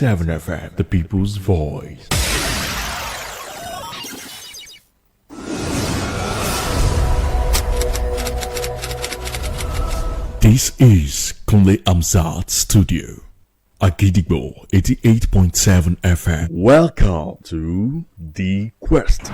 90.7 FM, the people's voice. This is Kunle Amzat Studio, Agidigbo 88.7 FM. Welcome to The Quest.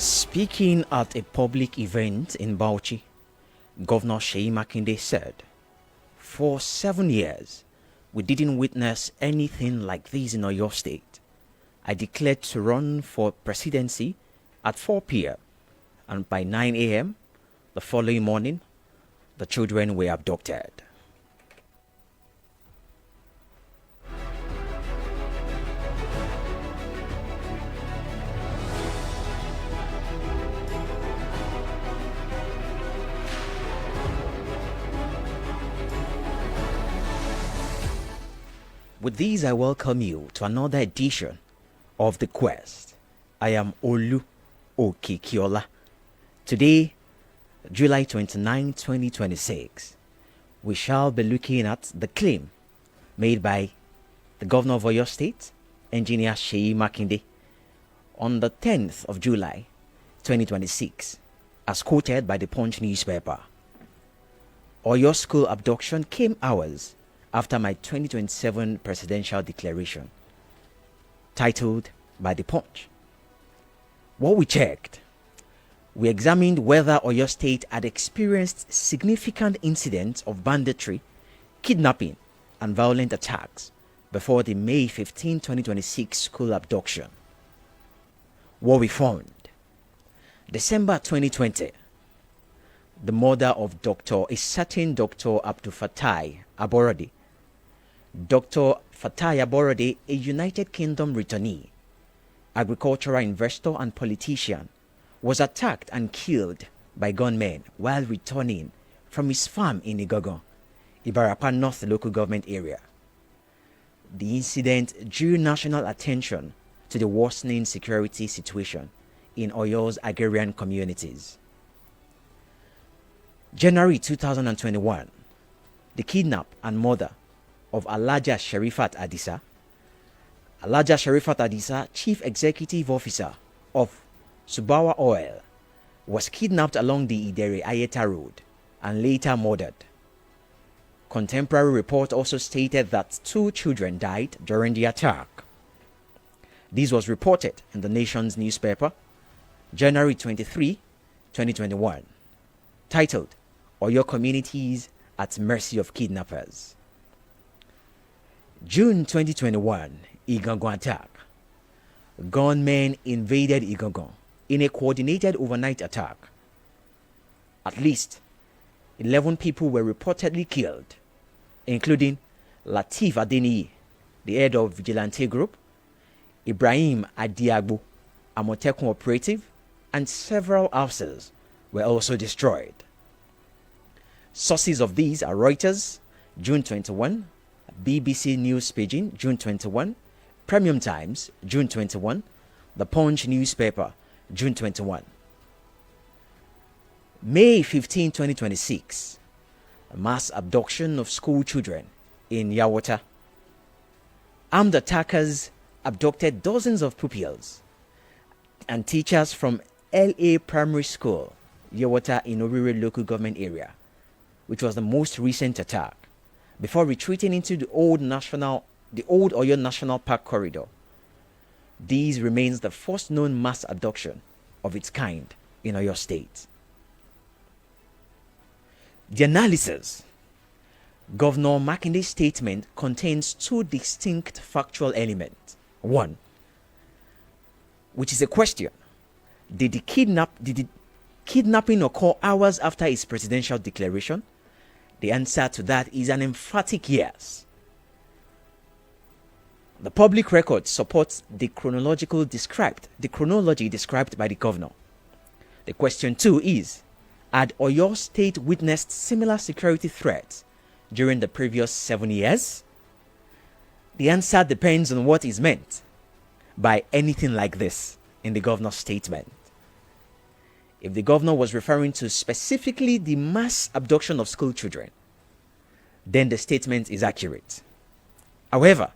Speaking at a public event in Bauchi, Governor Seyi Makinde said, "For 7 years, we didn't witness anything like this in Oyo State. I declared to run for presidency at 4 p.m. and by 9 a.m. the following morning, the children were abducted." With these, I welcome you to another edition of The Quest. I am Olu Okikiola. Today, July 29, 2026, we shall be looking at the claim made by the Governor of Oyo State, Engineer Seyi Makinde, on the 10th of July, 2026, as quoted by the Punch newspaper. Oyo school abduction came hours after my 2027 presidential declaration, titled by the Punch. What we checked, we examined whether Oyo State had experienced significant incidents of banditry, kidnapping, and violent attacks before the May 15, 2026 school abduction. What we found, December 2020, the mother of a certain Dr. Abdul Fatai Aborodi, Dr. Fatai Aborodi, a United Kingdom returnee, agricultural investor and politician, was attacked and killed by gunmen while returning from his farm in Igogon, Ibarapa North local government area. The incident drew national attention to the worsening security situation in Oyo's agrarian communities. January 2021, the kidnap and murder of Alhaja Sherifat Adisa. Alhaja Sherifat Adisa, Chief Executive Officer of Subawa Oil, was kidnapped along the Idere Ayeta Road and later murdered. Contemporary report also stated that 2 children died during the attack. This was reported in the nation's newspaper, January 23, 2021, titled, "Oyo Communities at Mercy of Kidnappers." June 2021, Igangon attack. Gunmen invaded Igangon in a coordinated overnight attack. At least 11 people were reportedly killed, including Lateef Adeniyi, the head of Vigilante Group, Ibrahim Adiagbo, Amotekun operative, and several houses were also destroyed. Sources of these are Reuters, June 21, BBC News Pidgin, June 21, Premium Times, June 21, The Punch newspaper, June 21. May 15, 2026, a mass abduction of school children in Yawata. Armed attackers abducted dozens of pupils and teachers from LA Primary School, Yawata in Owerri local government area, which was the most recent attack, before retreating into the old Oyo National Park corridor. This remains the first known mass abduction of its kind in Oyo State. The analysis. Governor Makinde's statement contains two distinct factual elements. One, which is a question. Did the kidnapping occur hours after his presidential declaration? The answer to that is an emphatic yes. The public record supports the chronology described by the governor. The question two is, had Oyo State witnessed similar security threats during the previous 7 years? The answer depends on what is meant by anything like this in the governor's statement. If the governor was referring to specifically the mass abduction of school children, then the statement is accurate. However,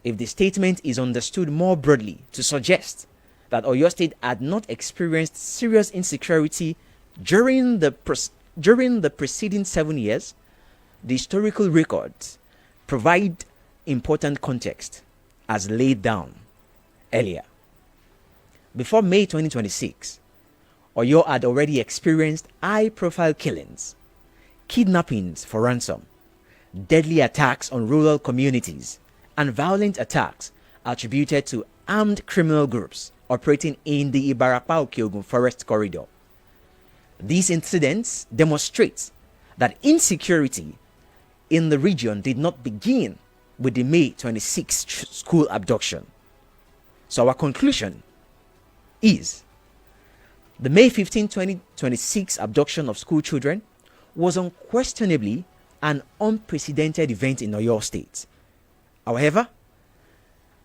if the statement is understood more broadly to suggest that Oyo State had not experienced serious insecurity during the preceding 7 years, the historical records provide important context as laid down earlier. Before May 2026, Oyo had already experienced high-profile killings, kidnappings for ransom, deadly attacks on rural communities, and violent attacks attributed to armed criminal groups operating in the Ibarapa-Okiogun forest corridor. These incidents demonstrate that insecurity in the region did not begin with the May 26 school abduction. So our conclusion is the May 15, 2026 abduction of school children was unquestionably an unprecedented event in Oyo State. However,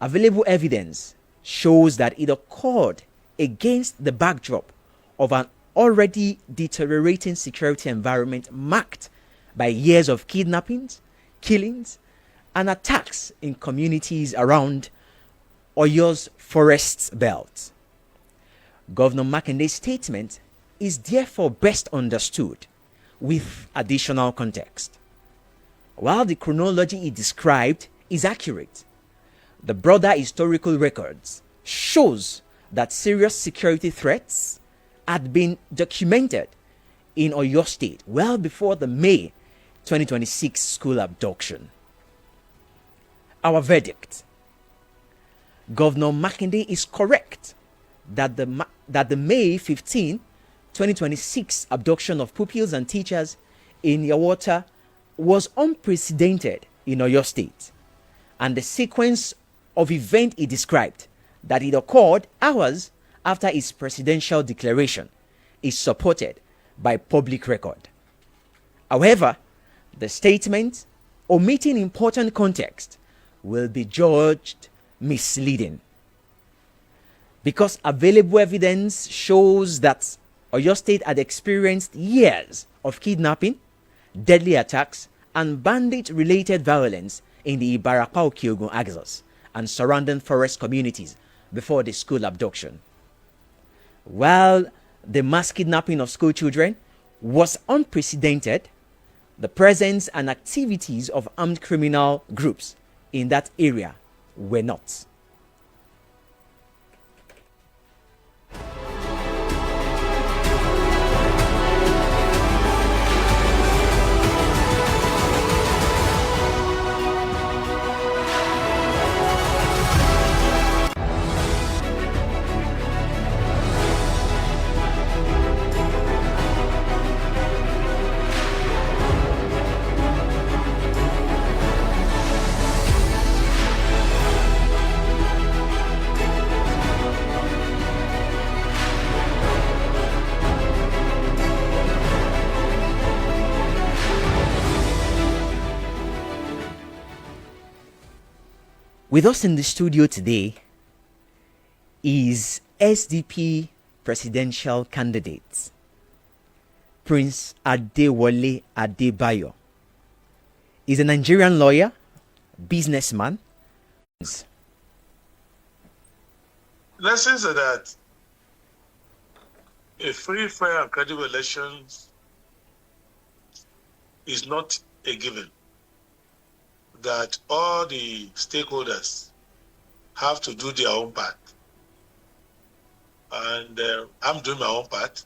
available evidence shows that it occurred against the backdrop of an already deteriorating security environment marked by years of kidnappings, killings, and attacks in communities around Oyo's forest belt. Governor Makinde's statement is therefore best understood with additional context. While the chronology he described is accurate, the broader historical records shows that serious security threats had been documented in Oyo State well before the May 2026 school abduction. Our verdict. Governor Makinde is correct that the May 15, 2026 abduction of pupils and teachers in Yawata was unprecedented in Oyo State, and the sequence of events he described, that it occurred hours after his presidential declaration, is supported by public record. However, the statement, omitting important context, will be judged misleading because available evidence shows that Oyo State had experienced years of kidnapping, deadly attacks, and bandit-related violence in the Ibarapa-Okiogun axis and surrounding forest communities before the school abduction. While the mass kidnapping of school children was unprecedented, the presence and activities of armed criminal groups in that area were not. With us in the studio today is SDP presidential candidate Prince Adewale Adebayo. He's a Nigerian lawyer, businessman. lessons are that a free, fair, and credible elections is not a given. That all the stakeholders have to do their own part. And I'm doing my own part.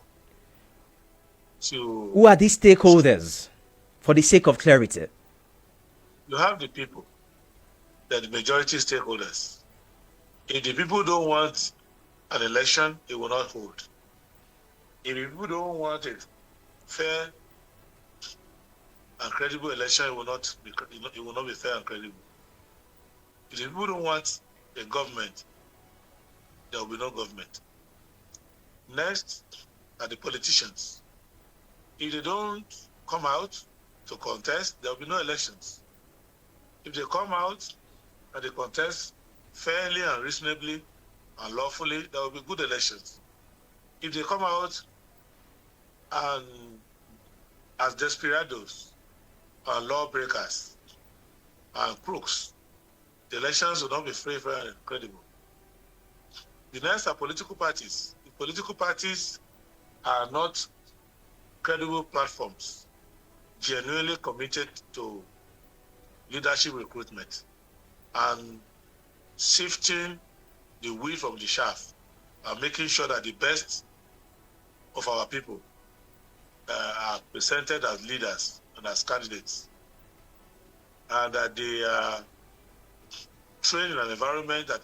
Who are these stakeholders, for the sake of clarity? You have the people, they're the majority stakeholders. If the people don't want an election, it will not hold. If the people don't want a fair and credible election, it will not be fair and credible. If the people don't want a government, there will be no government. Next are the politicians. If they don't come out to contest, there will be no elections. If they come out and they contest fairly and reasonably and lawfully, there will be good elections. If they come out and as desperados and lawbreakers and crooks, the elections will not be free, fair, and credible. The next are political parties. The political parties are not credible platforms, genuinely committed to leadership recruitment and sifting the wheat from the chaff and making sure that the best of our people are presented as leaders and as candidates, and that they are trained in an environment that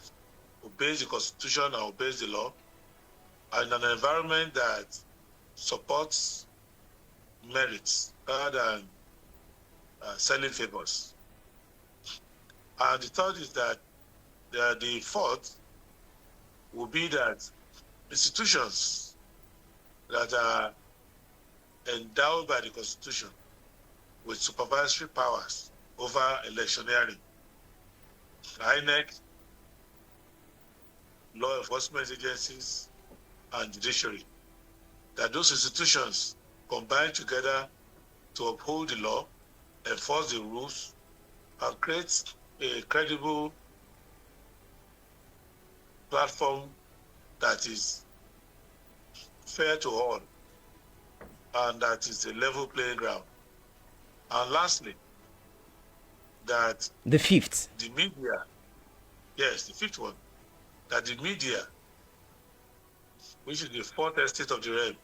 obeys the Constitution and obeys the law, and an environment that supports merits rather than selling favors. And the third is that the fourth will be that institutions that are endowed by the Constitution with supervisory powers over electioneering, INEC, law enforcement agencies, and judiciary, that those institutions combine together to uphold the law, enforce the rules, and create a credible platform that is fair to all and that is a level playing ground. And lastly, that the fifth, the media, yes, the fifth one, that the media, which is the fourth estate of the realm,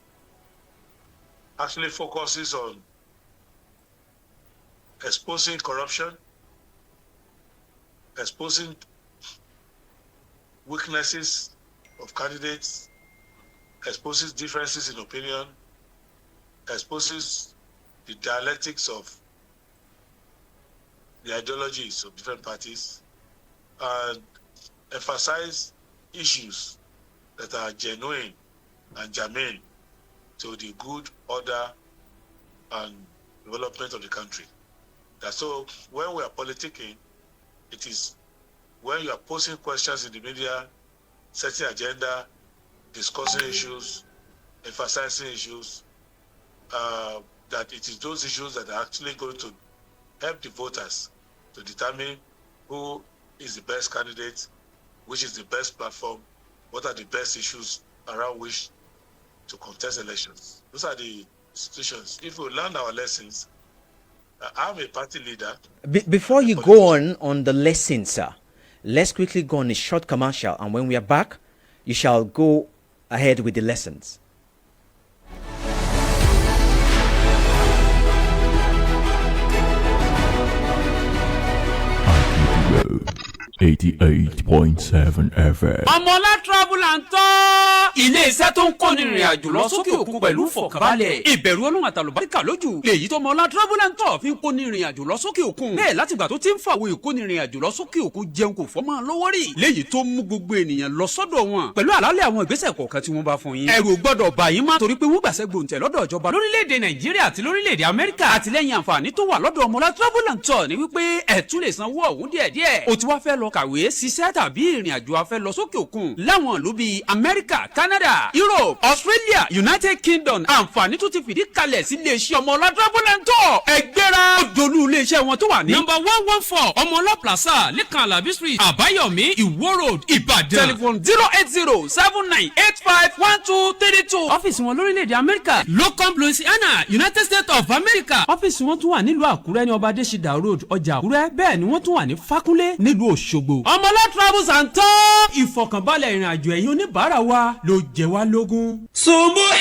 actually focuses on exposing corruption, exposing weaknesses of candidates, exposes differences in opinion, exposes the dialectics of the ideologies of different parties, and emphasize issues that are genuine and germane to the good order and development of the country. That so when we are politicking, it is when you are posing questions in the media, setting agenda, discussing issues, emphasizing issues, that it is those issues that are actually going to help the voters to determine who is the best candidate, which is the best platform, what are the best issues around which to contest elections. Those are the institutions. If we learn our lessons, I'm a party leader. Before you go on the lessons, sir, let's quickly go on a short commercial, and when we are back, you shall go ahead with the lessons. 88.7 FM. Ọmọlá travel and tour. Ilé-iṣẹ́ tó ń kọ́ni ìrìn àjò lọ sókè òkun pẹ̀lú fọ̀kànbalẹ̀. Ìbẹ̀rù Ọlọ́run àtàlùbáríkà lójú. Lèyí tó Ọmọlá travel and tour fi ń kọ́ni ìrìn àjò lọ sókè òkun. Bẹ́ẹ̀ látìgbà tó ti ń fàwọn ìkọ́ni ìrìn àjò lọ sókè òkun jẹun kò fọ́ máa lọ́wọ́ rí. Léyìí tó mú gbogbo ènìyàn lọ sọ́dọ̀ wọn. Pẹ̀lú àlàálẹ̀ àwọn ìgbésẹ̀ kọ̀ọ̀kan tí wọ́n bá fún yín. Ẹ̀rù gbọ́dọ̀ bà yín má torí pé wọ́n gbàṣẹ́ gbòǹtẹ̀ lọ́dọ̀ ìjọba lórílẹ̀‐èdè Nàìjíríà àti lórílẹ̀‐èdè Amẹ́ríkà. Àtìlẹ́yìn àǹfààní tó wà lọ́dọ̀ Ọmọlá travel and tour ni wípé ẹ tún lè sanwó ọ̀hún díẹ̀díẹ̀. O ti wá fẹ́ lọ lọ kàwé ṣiṣẹ́ tàbí ìrìn àjò afẹ́ lọ sókè òkun láwọn ìlú bíi Amẹ́ríkà, Canada, Europe, Australia, United Kingdom. àǹfààní tún ti fìdí kalẹ̀ sí iléeṣẹ́ ọmọọlá travel and tour. ẹgbẹ́ra òdòlú iléeṣẹ́ wọn tó wà ní. number 114 ọmọọlá plaza lẹ́kàn Alabi street Àbáyọ̀mí Ìwó road Ìbàdàn. telephone 08079851232. ọ́fíìsì wọn lórílẹ̀‐èdè Amẹ́ríkà. locum Louisiana United States of America. ọ́fíìsì wọn tún wà nílùú Àkúrẹ́ ní ọba Adéṣidà road ọjà Àkúrẹ́. bẹ́ẹ̀ ni wọ́n tún wà ní Fákúnlé nílùú Òṣogbo. ọmọọlá travels and tour. ìfọ̀kànbalẹ̀ ìrìn àjò ẹ̀yin oníbàárà wa ló jẹ wá lógún. Subhanallah.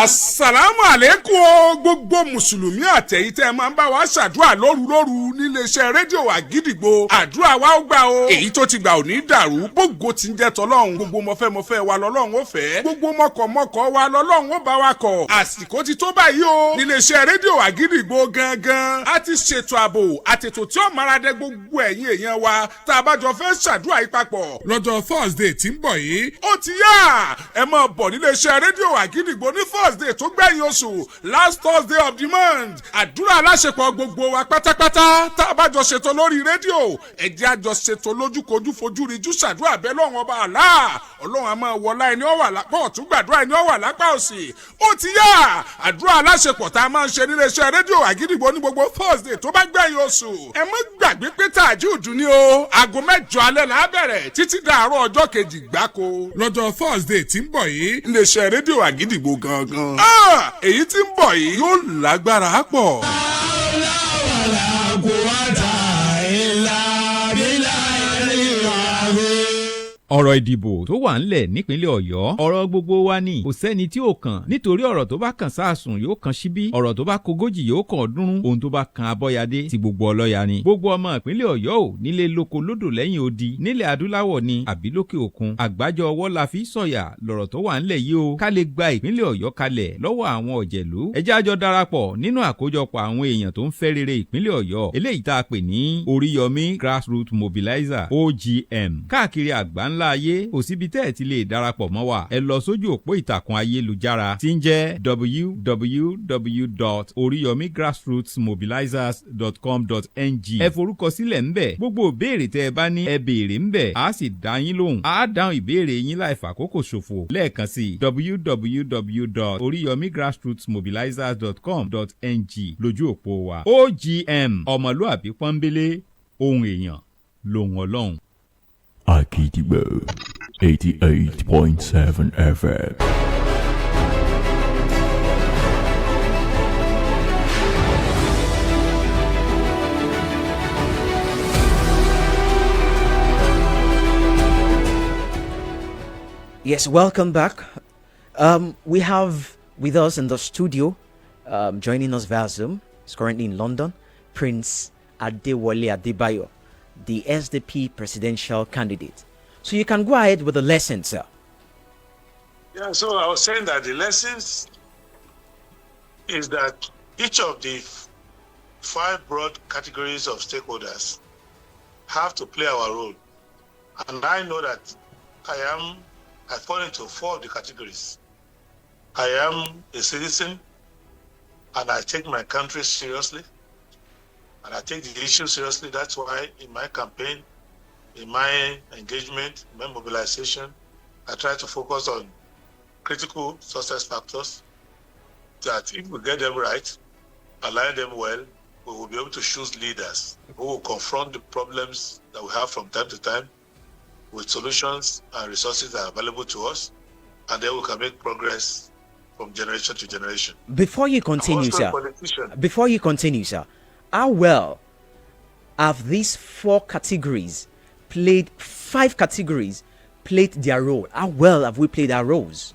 Assalamu alaikum o gbogbo mùsùlùmí àtẹ̀yí tẹ́ máa ń bá wa ṣàdúrà lóru níléeṣẹ́ rédíò Àgídìgbo. àdúrà wa ó gbà o. èyí tó ti gbà ò ní dàrú. bógo ti ń jẹ́ tọ́lọ́run. gbogbo mọ̀fẹ́ wa lọ́lọ́run ó fẹ́. gbogbo mọ̀kọ̀mọ̀kọ̀ wa lọ́lọ́run ó bá wa kọ̀. àsìkò ti tó báyìí o. níléeṣẹ́ rédíò Àgídìgbo gangan. a ti ṣètò ààbò àtètò tí ó máradẹ gbogbo ẹ̀yin èèyàn wa tá a bá jọ fẹ́ ṣàdúrà yìí papọ̀. lọ́jọ́ Thursday tí ń bọ̀ yìí ó ti yá. ẹ máa bọ̀ níléeṣẹ́ rédíò Àgídìgbo ní Thursday tó gbẹ̀yìn oṣù last Thursday of the month. àdúrà aláṣepọ̀ gbogbo wa pátápátá tá a bá jọ ṣètò lórí rédíò ẹ jẹ́ a jọ ṣètò lójúkojú fojú ríjú ṣàdúrà bẹ́ẹ̀ lọ́wọ́n ọba àlá. ọlọ́run a máa wọlá ẹni ó wà lápá ọ̀tún gbàdúrà ẹni ó wà lápá òsì. ó ti yá àdúrà aláṣepọ̀ tá a máa ń ṣe níléeṣẹ́ rédíò Àgídìgbo ní gbogbo Thursday tó bá gbẹ̀yìn oṣù. ẹ má gbàgbé pé tàjúùdù ni o. aago 8 alẹ́ là á bẹ̀rẹ̀ títí dàárọ̀ ọjọ́ kejì gbáko. lọ́jọ́ Thursday tí ń bọ̀ yìí iléeṣẹ́ rédíò Àgídìgbo gangan. èyí tí ń bọ̀ yìí yóò lágbára pọ̀. ọ̀rọ̀ ìdìbò tó wà ńlẹ̀ nípínlẹ̀ Ọ̀yọ́ ọ̀rọ̀ gbogbo wa ni kò sẹ́ni tí ò kàn nítorí ọ̀rọ̀ tó bá kàn sáàsùn yóò kàn síbí ọ̀rọ̀ tó bá kogójì yóò kàn ọ̀ọ́dúnrún ohun tó bá kan abọ́yadé ti gbogbo ọlọ́ya ni gbogbo ọmọ ìpínlẹ̀ Ọ̀yọ́ ò nílé lóko lódò lẹ́yìn odi nílẹ̀ adúláwọ̀ ni àbí lókè òkun àgbájọ ọwọ́ la fi sọ̀yà lọ̀rọ̀ tó wà ńlẹ̀ yìí o ká lè gba ìpínlẹ̀ Ọ̀yọ́ kalẹ̀ lọ́wọ́ àwọn ọ̀jẹ̀lú ẹ jẹ́ a jọ darapọ̀ nínú àkójọpọ̀ àwọn èèyàn tó ń fẹ́ rere ìpínlẹ̀ Ọ̀yọ́ eléyìí tá a pè ní Oríyọmí Grassroots Mobilizer OGM káàkiri àgbáńlá ayé kò síbi tẹ́ ẹ̀ ti lè darapọ̀ mọ́ wa ẹ lọ sójú òpó ìtàkùn ayélujára tí ń jẹ́ www.oriyomigrassrootsmobilizers.com.ng ẹ forúkọ sílẹ̀ ńbẹ̀ gbogbo ìbéèrè tẹ́ ẹ bá ní ẹ béèrè ńbẹ̀ á sì dá yín lóhùn á dáhùn ìbéèrè yín láì fàkókò ṣòfò lẹ́ẹ̀kan sí www.oriyomigrassrootsmobilizers.com.ng lójú òpó wa OGM ọmọlúàbí pọ́nbélé ohun èèyàn lóhùn ọlọ́run. Àgídìgbo 88.7 FM. Yes, welcome back. We have with us in the studio, joining us via Zoom, he's currently in London, Prince Adewale Adebayo, the SDP presidential candidate. So you can go ahead with the lesson, sir. Yeah, so I was saying that the lessons is that each of the 5 broad categories of stakeholders have to play our role. And I know that I fall into 4 of the categories. I am a citizen, and I take my country seriously, and I take the issue seriously. That's why in my campaign, in my engagement, in my mobilization, I try to focus on critical success factors that if we get them right, align them well, we will be able to choose leaders who will confront the problems that we have from time to time with solutions and resources that are available to us, and then we can make progress from generation to generation. Before you continue, sir, how well have these 5 categories played their role? How well have we played our roles?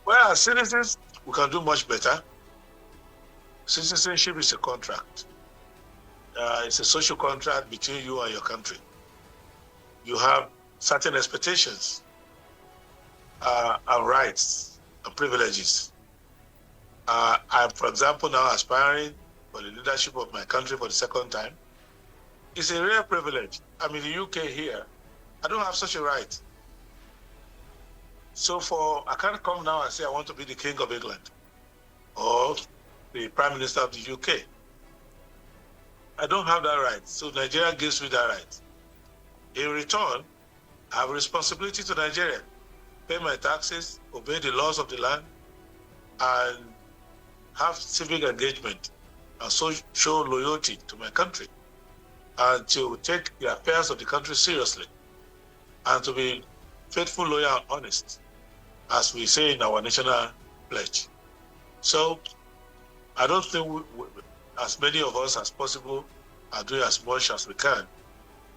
Well, as citizens, we can do much better. Citizenship is a contract. It's a social contract between you and your country. You have certain expectations and rights and privileges. I'm, for example, now aspiring for the leadership of my country for the 2nd time. It's a rare privilege. I'm in the UK here. I don't have such a right. So I can't come now and say I want to be the King of England or the Prime Minister of the UK. I don't have that right. So Nigeria gives me that right. In return, I have a responsibility to Nigeria. Pay my taxes, obey the laws of the land, and have civic engagement, and so show loyalty to my country, and to take the affairs of the country seriously, and to be faithful, loyal, and honest, as we say in our national pledge. So I don't think as many of us as possible are doing as much as we can,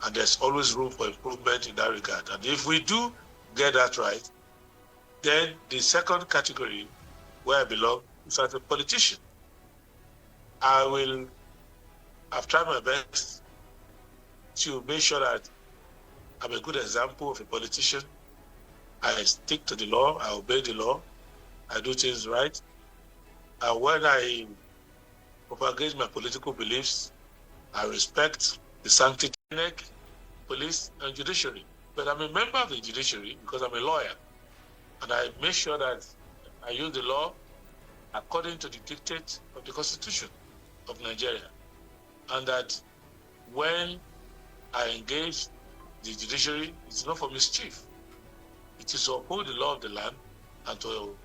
and there's always room for improvement in that regard. And if we do get that right, then the second category where I belong is as a politician. I've tried my best to make sure that I'm a good example of a politician. I stick to the law, I obey the law, I do things right. And when I propagate my political beliefs, I respect the sanctity of police and judiciary. But I'm a member of the judiciary because I'm a lawyer. And I make sure that I use the law according to the dictate of the Constitution of Nigeria. And that when I engage the judiciary, it's not for mischief. It is to uphold the law of the land and to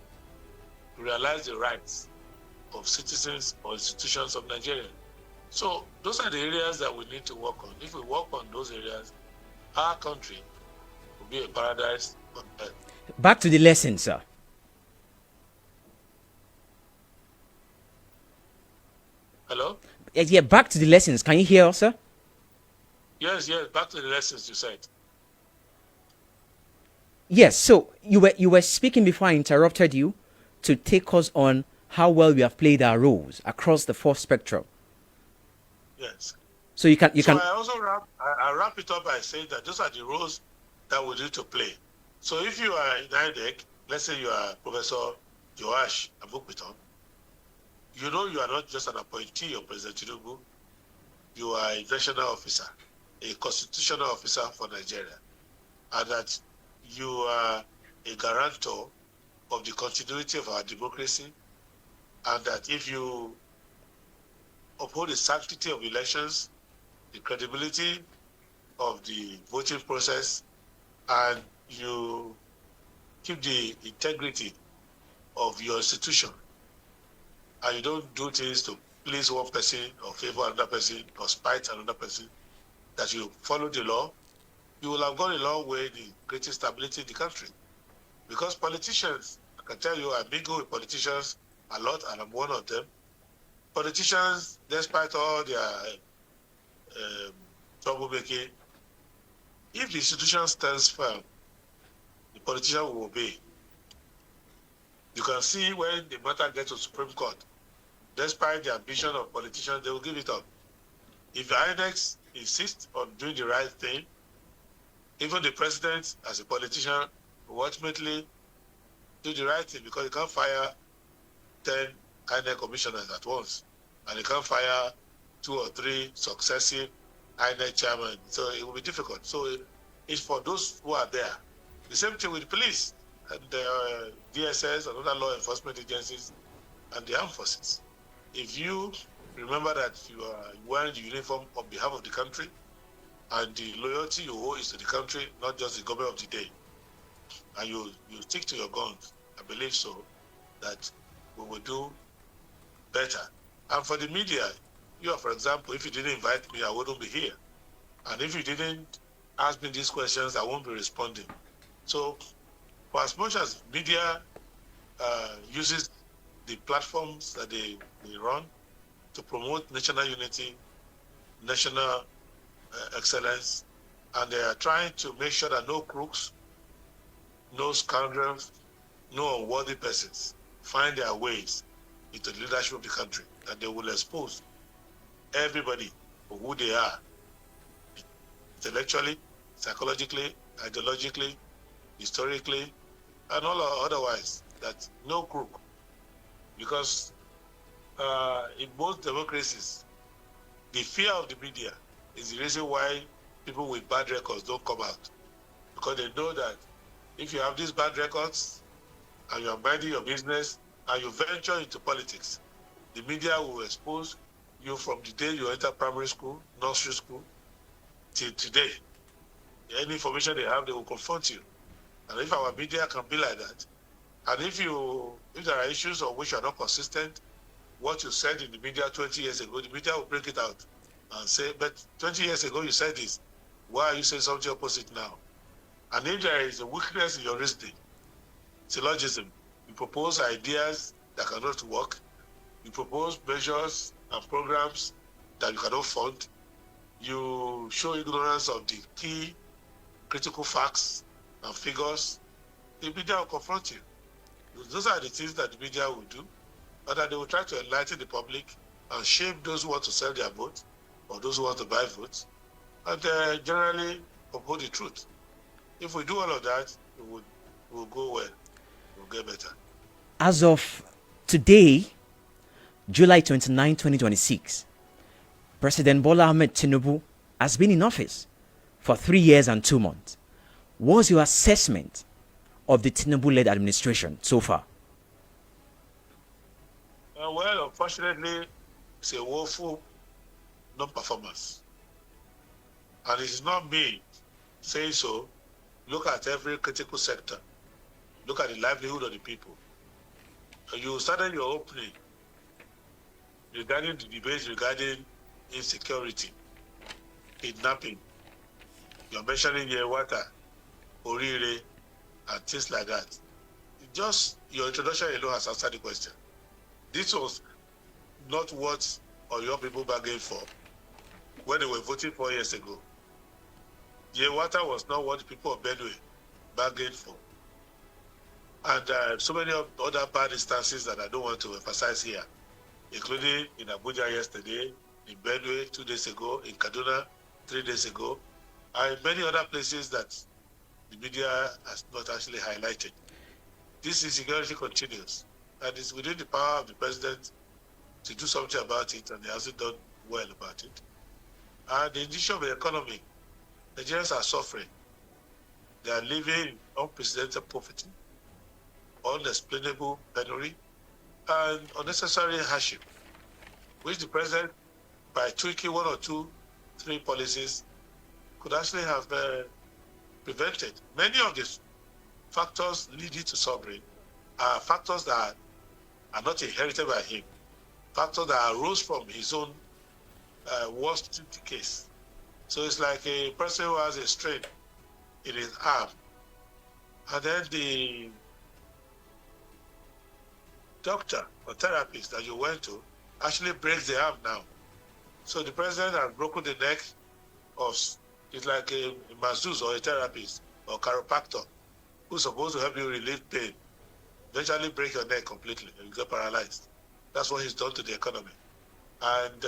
realize the rights of citizens or institutions of Nigeria. So those are the areas that we need to work on. If we work on those areas, our country will be a paradise on earth. Back to the lesson, sir. Hello? Yeah, back to the lessons. Can you hear us, sir? Yes, back to the lessons you said. Yes, so you were speaking before I interrupted you to take us on how well we have played our roles across the four spectrum. Yes. So you can. I also wrap it up by saying that those are the roles that we need to play. So if you are in INEC, let's say you are Professor Joash Abukpiton, you know you are not just an appointee of President Tinubu, you are a national officer, a constitutional officer for Nigeria, and that you are a guarantor of the continuity of our democracy, and that if you uphold the sanctity of elections, the credibility of the voting process, and you keep the integrity of your institution, and you don't do things to please one person or favor another person or spite another person, that you follow the law, you will have gone a long way in creating stability in the country. Because politicians, I can tell you, I mingle with politicians a lot, and I'm one of them. Politicians, despite all their troublemaking, if the institution stands firm, the politician will obey. You can see when the matter gets to Supreme Court, despite the ambition of politicians, they will give it up. If the INEC insists on doing the right thing, even the president, as a politician, will ultimately do the right thing, because he can't fire 10 INEC commissioners at once, and he can't fire 2 or 3 successive INEC chairmen. So it will be difficult. So it's for those who are there. The same thing with the police and the DSS and other law enforcement agencies and the armed forces. If you remember that you are wearing the uniform on behalf of the country, and the loyalty you owe is to the country, not just the government of the day, and you stick to your guns, I believe so, that we will do better. And for the media, for example, if you didn't invite me, I wouldn't be here. And if you didn't ask me these questions, I won't be responding. So for as much as media uses the platforms that they run to promote national unity, national excellence, and they are trying to make sure that no crooks, no scoundrels, no unworthy persons find their ways into the leadership of the country, that they will expose everybody for who they are, intellectually, psychologically, ideologically, historically, and all otherwise, that no crook. Because in most democracies, the fear of the media is the reason why people with bad records don't come out. Because they know that if you have these bad records and you are minding your business and you venture into politics, the media will expose you from the day you enter primary school, nursery school, till today. Any information they have, they will confront you. And if our media can be like that, and if there are issues on which you are not consistent, what you said in the media 20 years ago, the media will break it out and say, but 20 years ago you said this. Why are you saying something opposite now? And if there is a weakness in your reasoning, syllogism, you propose ideas that cannot work, you propose measures and programs that you cannot fund, you show ignorance of the key critical facts and figures, the media will confront you. Those are the things that the media will do, and that they will try to enlighten the public and shame those who want to sell their votes or those who want to buy votes, and generally uphold the truth. If we do all of that, we'll go well. We'll get better. As of today, July 29, 2026, President Bola Ahmed Tinubu has been in office for 3 years and 2 months. What's your assessment of the Tinubu-led administration so far? Well, unfortunately, it's a woeful non-performance. And it is not me saying so. Look at every critical sector. Look at the livelihood of the people. You started your opening regarding the debates regarding insecurity, kidnapping. You're mentioning your water, Orire, and things like that. Just your introduction alone has answered the question. This was not what your people bargained for when they were voting 4 years ago. Water was not what the people of Benue bargained for. And so many other bad instances that I don't want to emphasize here, including in Abuja yesterday, in Benue 2 days ago, in Kaduna 3 days ago, and many other places that the media has not actually highlighted. This insecurity continues, and it's within the power of the president to do something about it, and he hasn't done well about it. And the issue of the economy, Nigerians are suffering. They are living in unprecedented poverty, unexplainable penury, and unnecessary hardship, which the president, by tweaking 1 or 2, 3 policies, could actually have prevented. Many of the factors leading to suffering are factors that are not inherited by him, factors that arose from his own worst case. So it's like a person who has a strain in his arm, and then the doctor or therapist that you went to actually breaks the arm now. So the president has broken the neck of, it's like a masseuse or a therapist or chiropractor who's supposed to help you relieve pain. Eventually break your neck completely and you get paralyzed. That's what he's done to the economy. And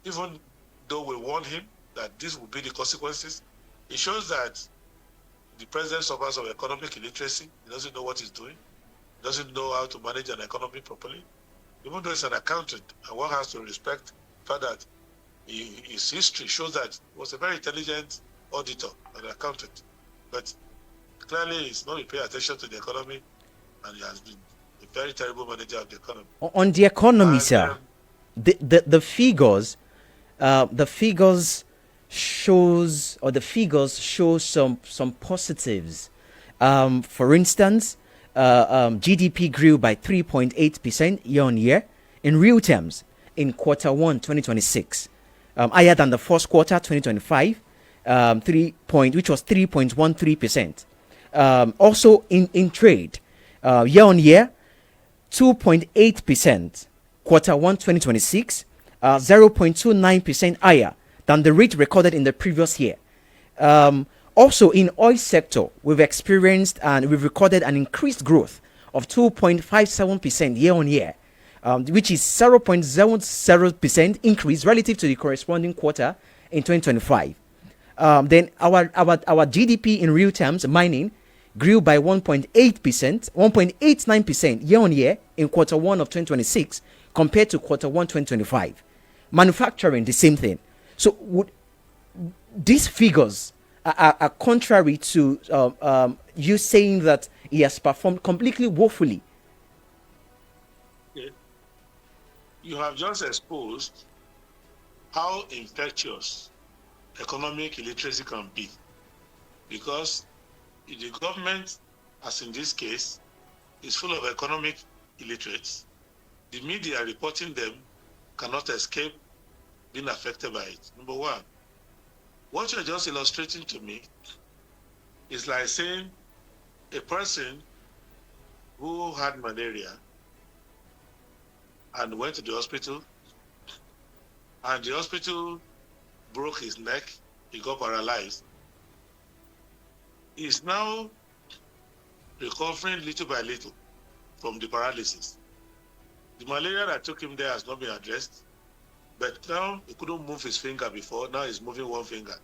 even though we warned him that this would be the consequences, it shows that the president suffers of economic illiteracy. He doesn't know what he's doing. He doesn't know how to manage an economy properly. Even though he's an accountant, and one has to respect the fact that his history shows that he was a very intelligent auditor and accountant. But clearly he's not paying attention to the economy, and he has been a very terrible manager of the economy. On the economy, sir, the figures show some positives. For instance, GDP grew by 3.8% year on year in real terms in quarter 1 2026, higher than the first quarter 2025, which was 3.13%. Also in trade, year on year, 2.8%. Quarter 1 2026, 0.29% higher than the rate recorded in the previous year. Also in oil sector, we've experienced and we've recorded an increased growth of 2.57% year on year, which is 0.00% increase relative to the corresponding quarter in 2025. Then our GDP in real terms, mining, grew by 1.89% year on year in quarter 1 of 2026 compared to quarter 1 2025. Manufacturing, the same thing. So these figures are contrary to you saying that he has performed completely woefully. You have just exposed how infectious economic illiteracy can be. Because the government, as in this case, is full of economic illiterates. The media reporting them cannot escape being affected by it. Number one, what you're just illustrating to me is like saying a person who had malaria and went to the hospital, and the hospital broke his neck, he got paralyzed. He is now recovering little by little from the paralysis. The malaria that took him there has not been addressed, but now he couldn't move his finger before, now he's moving one finger.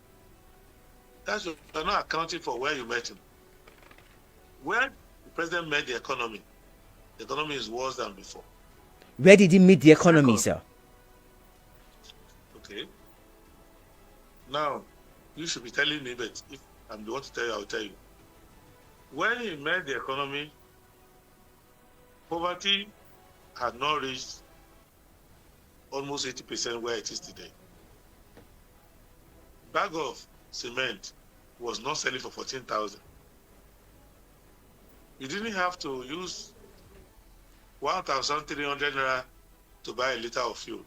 That's you're not accounting for where you met him. Where the president met the economy is worse than before. Where did he meet the economy, sir? Okay. Now, you should be telling me, but if I'm the one to tell you, I'll tell you. When he met the economy, poverty had not reached almost 80% where it is today. Bag of cement was not selling for 14,000. You didn't have to use 1,300 naira to buy a liter of fuel.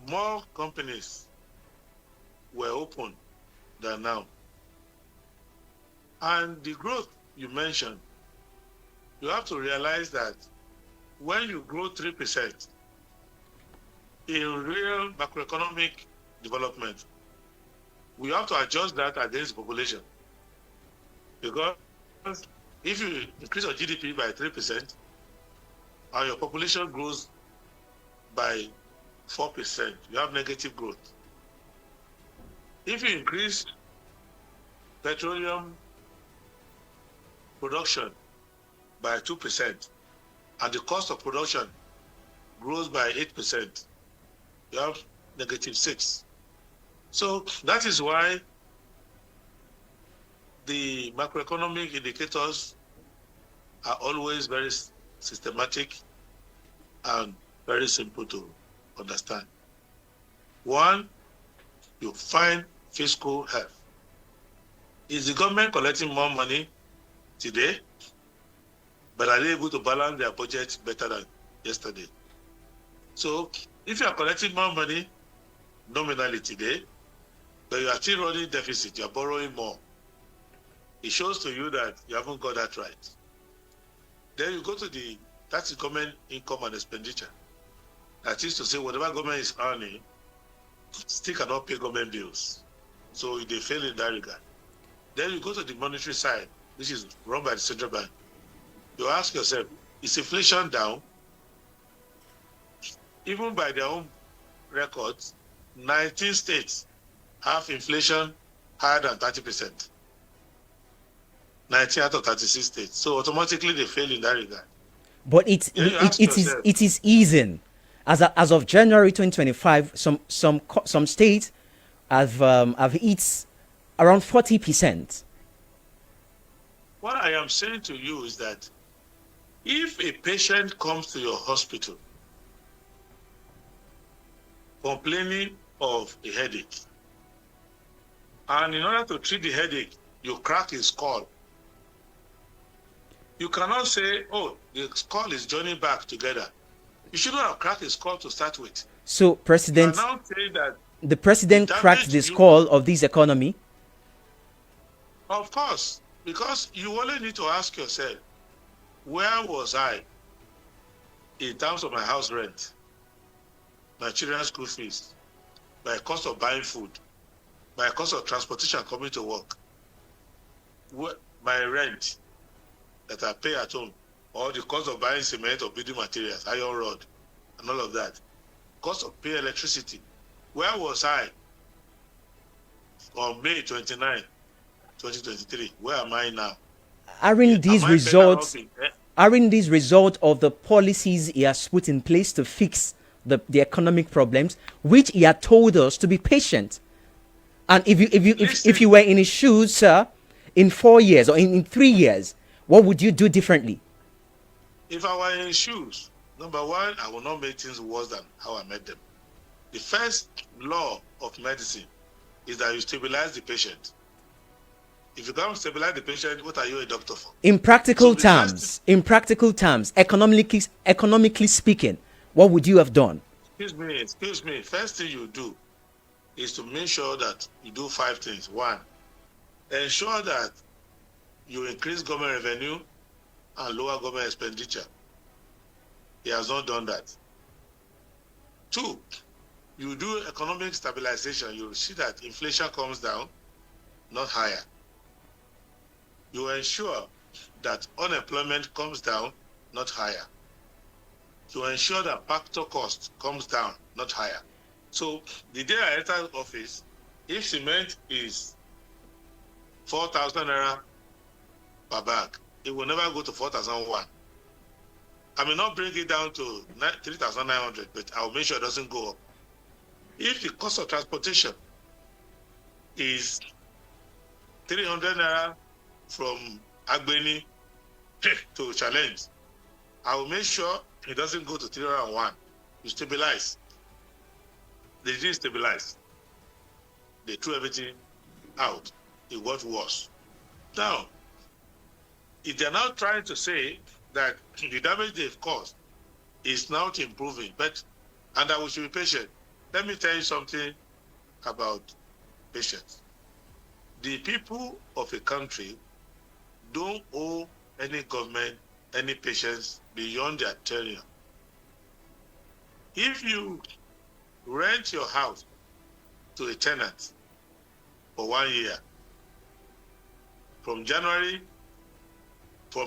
More companies were open than now. And the growth you mentioned, you have to realize that when you grow 3% in real macroeconomic development, we have to adjust that against the population. Because if you increase your GDP by 3% and your population grows by 4%, you have negative growth. If you increase petroleum production by 2% and the cost of production grows by 8%, you have negative 6. So that is why the macroeconomic indicators are always very systematic and very simple to understand. One, you find fiscal health. Is the government collecting more money today, but are they able to balance their budget better than yesterday? So if you are collecting more money nominally today, but you are still running deficit, you are borrowing more, it shows to you that you haven't got that right. Then you go to that's government income and expenditure. That is to say, whatever government is earning, still cannot pay government bills. So they fail in that regard. Then you go to the monetary side, which is run by the central bank. You ask yourself, is inflation down? Even by their own records, 19 states have inflation higher than 30%. 19 out of 36 states. So automatically they fail in that regard. But it is easing. As of January 2025, some states have hit around 40%. What I am saying to you is that if a patient comes to your hospital complaining of a headache, and in order to treat the headache, you crack his skull, you cannot say, oh, the skull is joining back together. You shouldn't have cracked his skull to start with. So, President, now say that the president cracked the skull of this economy? Of course, because you only need to ask yourself, where was I in terms of my house rent, my children's school fees, my cost of buying food, my cost of transportation coming to work, my rent that I pay at home, or the cost of buying cement or building materials, iron rod, and all of that, cost of paying electricity. Where was I on May 29, 2023? Where am I now? Aren't these results of the policies he has put in place to fix the economic problems, which he had told us to be patient? And if you were in his shoes, sir, in 4 years or in 3 years, what would you do differently? If I were in his shoes, Number one, I will not make things worse than how I met them. The first law of medicine is that you stabilize the patient. If you can't stabilize the patient, what are you a doctor for? In practical terms, economically speaking, what would you have done? Excuse me. First thing you do is to make sure that you do 5 things. 1, ensure that you increase government revenue and lower government expenditure. He has not done that. 2, you do economic stabilization. You will see that inflation comes down, not higher. You ensure that unemployment comes down, not higher. You ensure that factor cost comes down, not higher. So the day I enter office, if cement is 4,000 naira per bag, it will never go to 4,001. I may not bring it down to 3,900, but I'll make sure it doesn't go up. If the cost of transportation is 300 naira from Agbeni to Challenge, I will make sure it doesn't go to 301. You stabilize. They didn't stabilize. They threw everything out. It got worse. Now, if they're now trying to say that the damage they've caused is not improving, and that we should be patient. Let me tell you something about patience. The people of a country don't owe any government any patience beyond their tenure. If you rent your house to a tenant for 1 year, from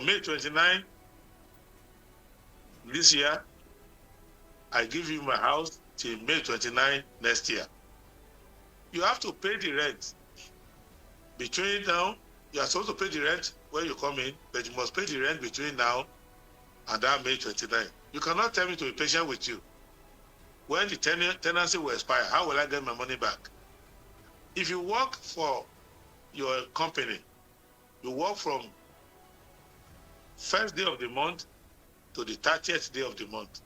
May 29 this year, I give you my house till May 29 next year. You have to pay the rent. Between now, you are supposed to pay the rent when you come in, but you must pay the rent between now and that May 29. You cannot tell me to be patient with you. When the tenancy will expire, how will I get my money back? If you work for your company, you work from first day of the month to the 30th day of the month.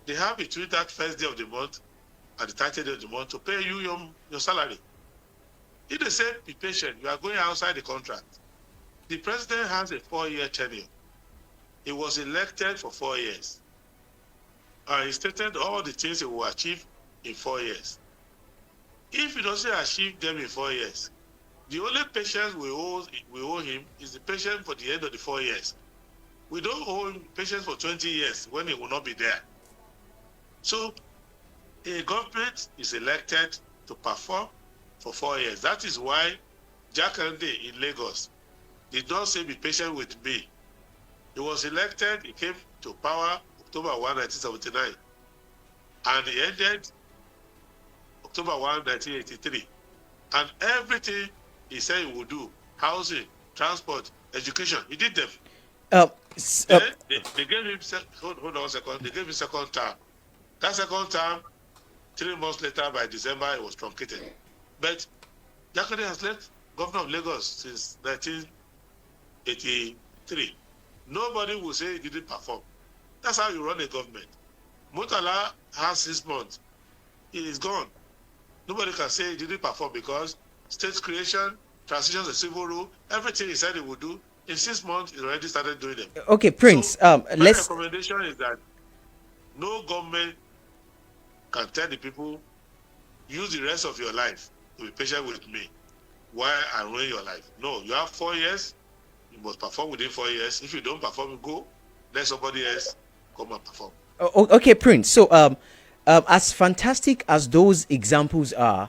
They have between that first day of the month and the 30th day of the month to pay you your salary. If they say be patient, you are going outside the contract. The president has a 4-year tenure. He was elected for 4 years. And he stated all the things he will achieve in 4 years. If he doesn't achieve them in 4 years, the only patience we owe him is the patience for the end of the 4 years. We don't owe him patience for 20 years when he will not be there. So a government is elected to perform for 4 years. That is why Jakande in Lagos did not say be patient with me. He was elected, he came to power October 1, 1979, and he ended October 1, 1983. And everything he said he would do, housing, transport, education, he did them. They gave him, hold on a second, they gave him second term. That second term, 3 months later, by December, it was truncated. But Jakande has left governor of Lagos since 1983. Nobody will say he didn't perform. That's how you run a government. Murtala has 6 months. He is gone. Nobody can say he didn't perform because state creation, transition to civil rule, everything he said he would do, in 6 months, he already started doing them. Okay, Prince, So, my recommendation is that no government can tell the people, use the rest of your life to be patient with me while I ruin your life. No, you have 4 years, you must perform within 4 years. If you don't perform, go, let somebody else come and perform. Okay, Prince. So, as fantastic as those examples are,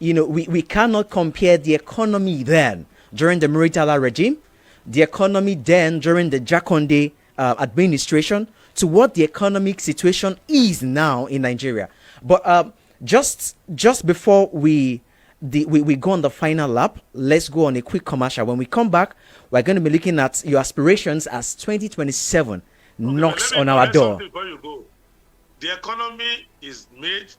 we cannot compare the economy then during the Muritala regime, the economy then during the Jakande administration, to what the economic situation is now in Nigeria. But just before we go on the final lap, let's go on a quick commercial. When we come back, we're going to be looking at your aspirations as 2027 knocks on our door. Before you go, the economy is made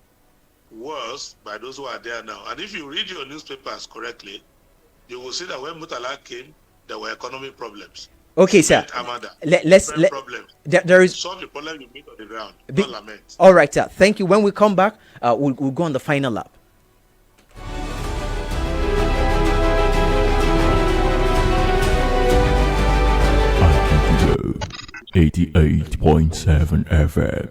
worse by those who are there now. And if you read your newspapers correctly, you will see that when Murtala came, there were economic problems. Okay, sir. Amanda. Let's problem. There is solve the problem you meet on the ground. Don't lament. All right, sir. Thank you. When we come back, we'll go on the final lap. 88.7 FM.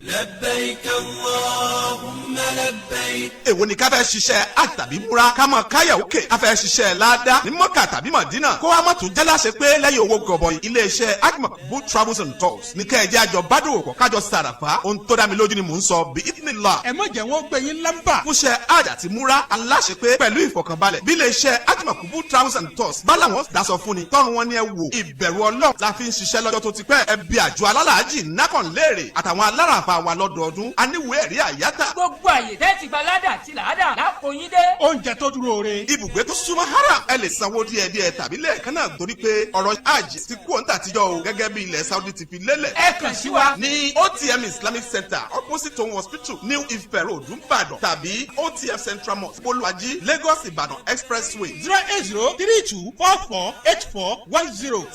لبيك اللهم لبيك. èwo ni ká fẹ́ ṣiṣẹ́ àtàbí múra ká mọ̀ káyà òkè ká fẹ́ ṣiṣẹ́ ládàá ní mọ́kà tàbí mọ̀dínà kó wá mọ̀ tún jẹ́ láṣẹ pé lẹ́yìn owó gọbọi iléeṣẹ́ Akmabu travels and tours ní kẹ́ẹ̀jẹ́ àjọ bádùn òkò kájọ sàràfà ohun tó dá mi lójú ni mò ń sọ bí ìdínlá. ẹ má jẹ́ wọ́n gbé yín lámbà. fúnṣẹ́ àjà ti múra aláṣẹ pé pẹ̀lú ìfọ̀kànbalẹ̀ bí iléeṣẹ́ Akmabu travels and tours bá làwọn daṣọ fún ni tọ́run wọn ni ẹ wò ìbẹ̀rù Ọlọ́run la fi ń ṣiṣẹ́ lọ́jọ́ tó ti pẹ́ ẹ bí àjọ alálàájì nákàn léèrè àtàwọn alárànfà wa lọ́dọọdún aníwèé ẹ̀rí àyátà. gbogbo àyè tẹ́ ti gba ládà àti làádà láfòyín dé. oúnjẹ tó dúró re. ibùgbé tó súnmọ́ haram ẹ lè sanwó díẹ̀díẹ̀ tàbí lẹ́ẹ̀kan náà torí pé ọ̀rọ̀ hajj ti kú òǹtà àtijọ́ o gẹ́gẹ́ bí ilẹ̀ Saudi ti fi lélẹ̀. ẹ kàn sí wa ní OTM Islamic Center opposite Town Hospital New Ife Road Ìbàdàn tàbí OTM Central Mosque Bolúwàjí Lagos Ìbàdàn Expressway 08032848410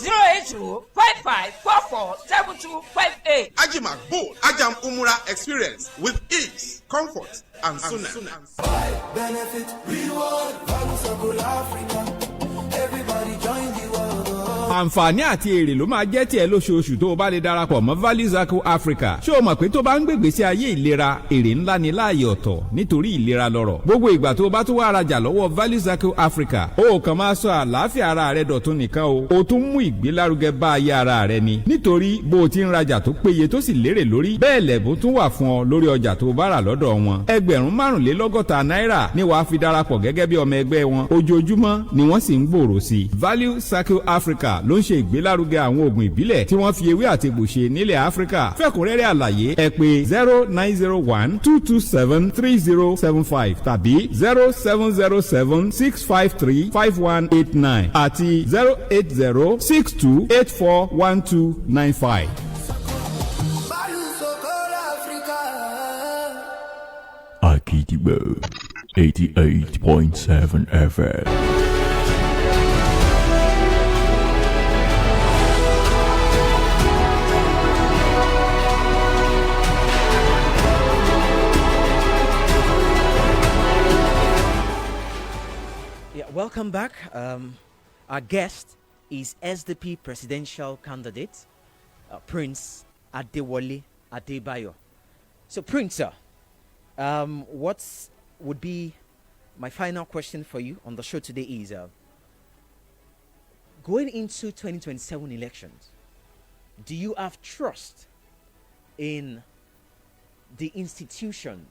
08055447258. Haji Makbul Ajam Umrah experience with ease, comfort and sunnah. Benefit, reward, Factual Africa. Everybody join the world. àǹfààní àti èrè ló máa jẹ́ tiẹ̀ lóṣooṣù tó o bá lè darapọ̀ mọ́ Value Circle Africa. ṣé o mọ̀ pé tó bá ń gbègbèsè ayé ìlera èrè ńlá ni láàyè ọ̀tọ̀ nítorí ìlera lọ́rọ̀. gbogbo ìgbà tó o bá tún wá rajà lọ́wọ́ Value Circle Africa o kàn máa sọ àlàáfíà ara rẹ dọ̀tun nìkan o tún mú ìgbélárugẹ bá ayé ara rẹ ni. nítorí bó o ti ń rajà tó péye tó sì lérè lórí bẹ́ẹ̀ lẹ̀bùn tún wà fún ọ lórí ọjà tó o bá rà lọ́dọ̀ wọn. ẹgbẹ̀rún 45 náírà ni wàá fi darapọ̀ gẹ́gẹ́ bí ọmọ ẹgbẹ́ wọn. ojoojúmọ́ ni wọ́n sì ń gbòòrò sí. Value Circle Africa ló ń ṣe ìgbélárugẹ àwọn oògùn ìbílẹ̀ tí wọ́n fi ewé àti egbò ṣe nílẹ̀ Áfíríkà. fẹ́kùnrẹ́rẹ́ àlàyé ẹ pè 0901-227-3075 tàbí 0707-653-5189 àti 08062841295. Akidibo 88.7 FM. Welcome back. Our guest is SDP presidential candidate, Prince Adewale Adebayo. So, Prince, what would be my final question for you on the show today is, going into 2027 elections, do you have trust in the institution,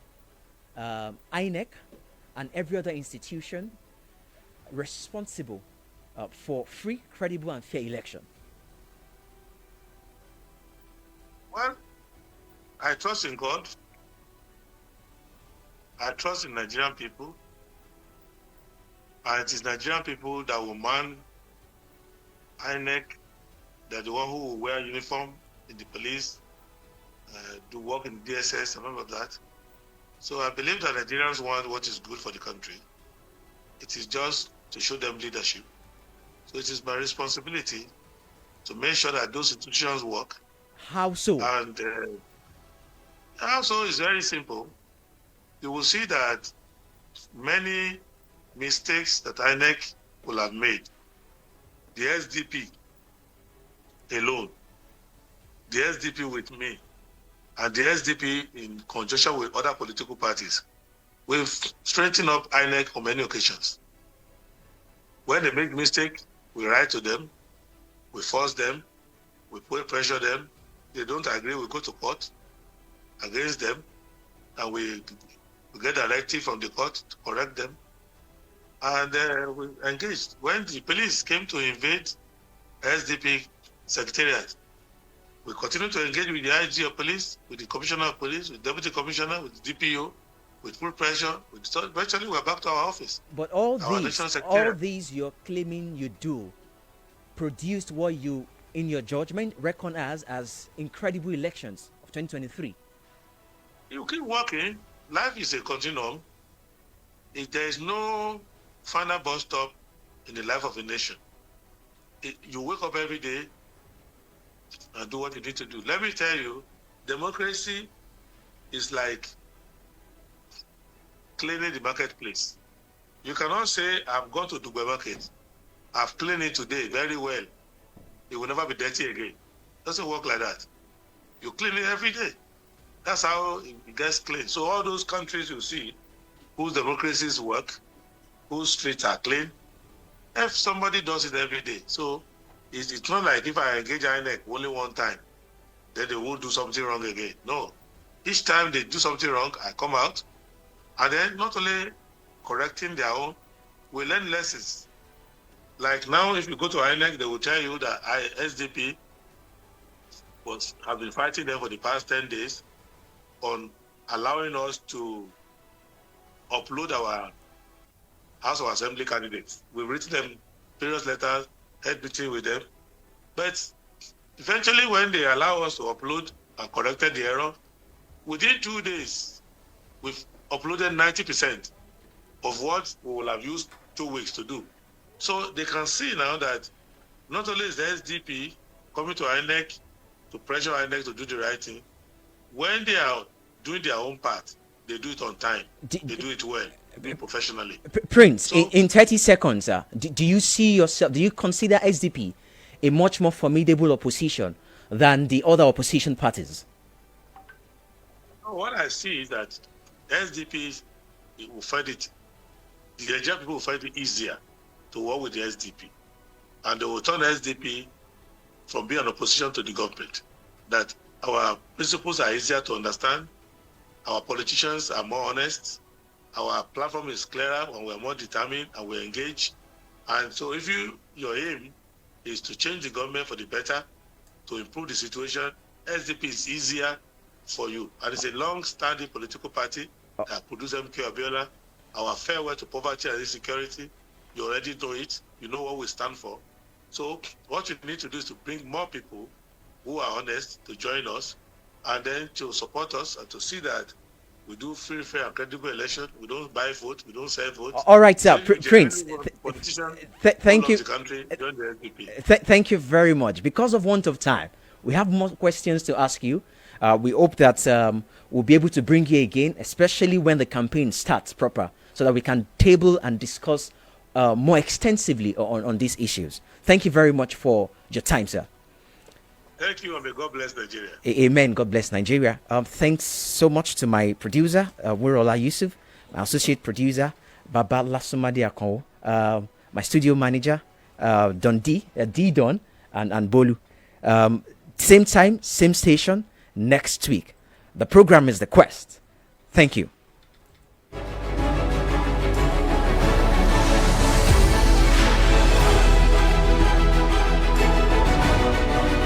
INEC, and every other institution responsible for free, credible, and fair election? Well, I trust in God. I trust in Nigerian people. And it is Nigerian people that will man INEC, that the one who will wear uniform in the police, do work in DSS, and all of that. So I believe that Nigerians want what is good for the country. It is just to show them leadership. So it is my responsibility to make sure that those institutions work. How so? And how so is very simple. You will see that many mistakes that INEC will have made, the SDP alone, the SDP with me, and the SDP in conjunction with other political parties, we've strengthened up INEC on many occasions. When they make mistake, we write to them, we force them, we put pressure them. They don't agree, we go to court against them, and we get a directive from the court to correct them. And we engaged. When the police came to invade SDP Secretariat, we continue to engage with the IG of police, with the Commissioner of Police, with the Deputy Commissioner, with the DPO, with full pressure. Eventually, we're back to our office. But all these you're claiming you do produced what you, in your judgment, reckon as incredible elections of 2023. You keep working. Life is a continuum. If there is no final bus stop in the life of a nation, you wake up every day and do what you need to do. Let me tell you, democracy is like cleaning the marketplace. You cannot say, I've gone to Dubai market, I've cleaned it today very well. It will never be dirty again. It doesn't work like that. You clean it every day. That's how it gets clean. So all those countries you see, whose democracies work, whose streets are clean, if somebody does it every day. So it's not like if I engage INEC only one time, then they won't do something wrong again. No. Each time they do something wrong, I come out, and then not only correcting their own, we learn lessons. Like now, if you go to INEC, they will tell you that SDP have been fighting them for the past 10 days on allowing us to upload our House of Assembly candidates. We've written them various letters, had meeting with them. But eventually, when they allow us to upload and corrected the error, within 2 days, we've uploaded 90% of what we will have used 2 weeks to do. So they can see now that not only is the SDP coming to INEC to pressure INEC to do the right thing, when they are doing their own part, they do it on time. They do it well, do it professionally. Prince, so, in 30 seconds, do you see yourself, do you consider SDP a much more formidable opposition than the other opposition parties? What I see is that SDP will find it, the Nigerian people will find it easier to work with the SDP. And they will turn the SDP from being an opposition to the government. That our principles are easier to understand, our politicians are more honest, our platform is clearer when we're more determined and we're engaged. And so if your aim is to change the government for the better, to improve the situation, SDP is easier for you. And it's a long-standing political party that produced MK Abiola. Our farewell to poverty and insecurity, you already know it. You know what we stand for. So what you need to do is to bring more people who are honest to join us, and then to support us and to see that we do free, fair, and credible election. We don't buy vote. We don't sell vote. All right, sir. Prince, thank you. Thank you very much. Because of want of time, we have more questions to ask you. We hope that we'll be able to bring you again, especially when the campaign starts proper, so that we can table and discuss more extensively on these issues. Thank you very much for your time, sir. Thank you, and may God bless Nigeria. Amen. God bless Nigeria. Thanks so much to my producer, Wurola Yusuf, my associate producer, Baba Lasumadi Akonwo, my studio manager, Don D, Don, and Bolu. Same time, same station, next week. The program is The Quest. Thank you.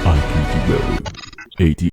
IPTV 80